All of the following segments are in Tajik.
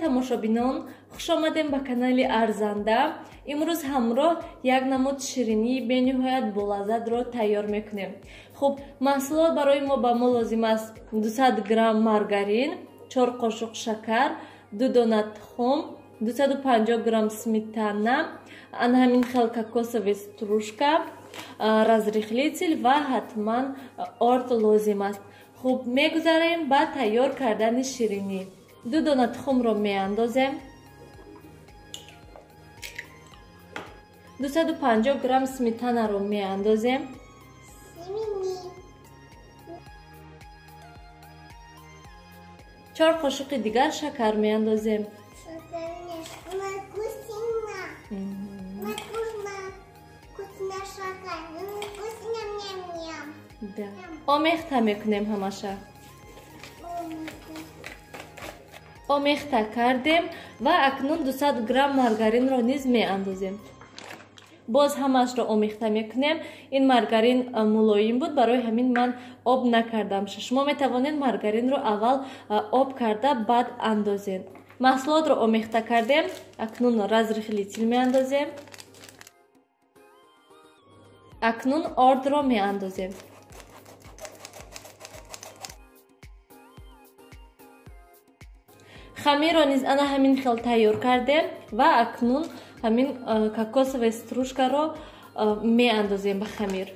тамошобинон, хуш омадем ба канали Арзанда. Имрӯз ҳамроҳ як намуд ширинии бениҳоят болаззатро тайёр мекунем. Хуб, маҳсулот барои мо ба мо лозим аст 200 грамм маргарин, 4 қошуқ шакар, 2 дона тухм, 250 грамм сметана, ҳамин хел кокосовая стружка, разрыхлитель ва ҳатман орд лозим аст. Хуб, мегузарем ба тайёр кардани ширинӣ. 2 дона тухмро меандозем. 250 грамм сметанаро меандозем. 4 қошуқи дигар шакар меандозем. омехта мекунем ҳамаша. омехта кардем ва акнун 200 грамм маргаринро низ меандозем. боз ҳамашро омехта мекунем. ин маргарин мулоим буд, барои ҳамин ман об накардам. шумо метавонед маргаринро аввал об карда баъд андозед. маҳсулотро омехта кардем. акнун разрыхлитель меандозем. акнун ордро меандозем. хамирро низ ана ҳамин хел тайёр кардем ва акнун ҳамин кокосовая стружкаро меандозем ба хамир.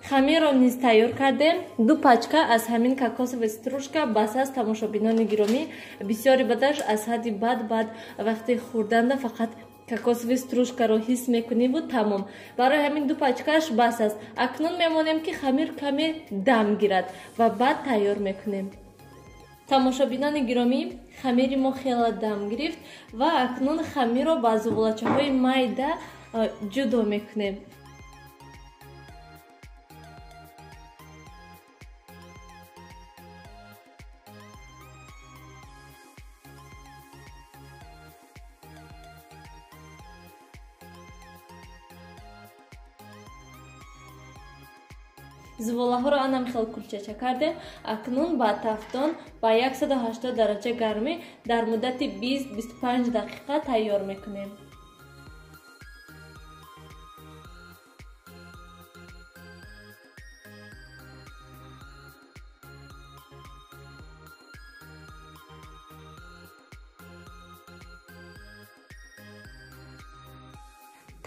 хамирро низ тайёр кардем. 2 пачка аз ҳамин кокосовая стружка бас аст. тамошобинони гиромӣ, бисёри бадаш аз ҳадди баъд вақти хӯрданда фақат кокосовая стружкаро ҳис мекунӣ буд. тамом. барои ҳамин 2 пачкаш бас аст. акнун мемонем ки хамир каме дам гирад ва баъд тайёр мекунем. тамошобинони гиромӣ, хамири мо хела дам гирифт ва акнун хамирро ба зувлачаҳои майда ҷудо мекунем. зуволаҳоро анам хел кулчача кардем. акнун ба тафтон ба 180 дараҷа гармӣ дар муддати 20-25 дақиқа тайёр мекунем.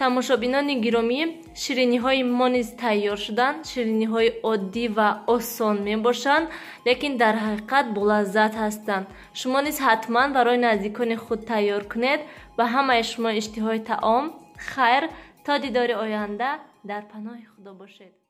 тамошобинони гиромӣ, шириниҳои мо низ тайёр шуданд. шириниҳои оддӣ ва осон мебошанд, лекин дар ҳақиқат болаззат ҳастанд. шумо низ ҳатман барои наздикони худ тайёр кунед. ба ҳамаи шумо иштиҳои таом хайр. то дидори оянда, дар паноҳи худо бошед.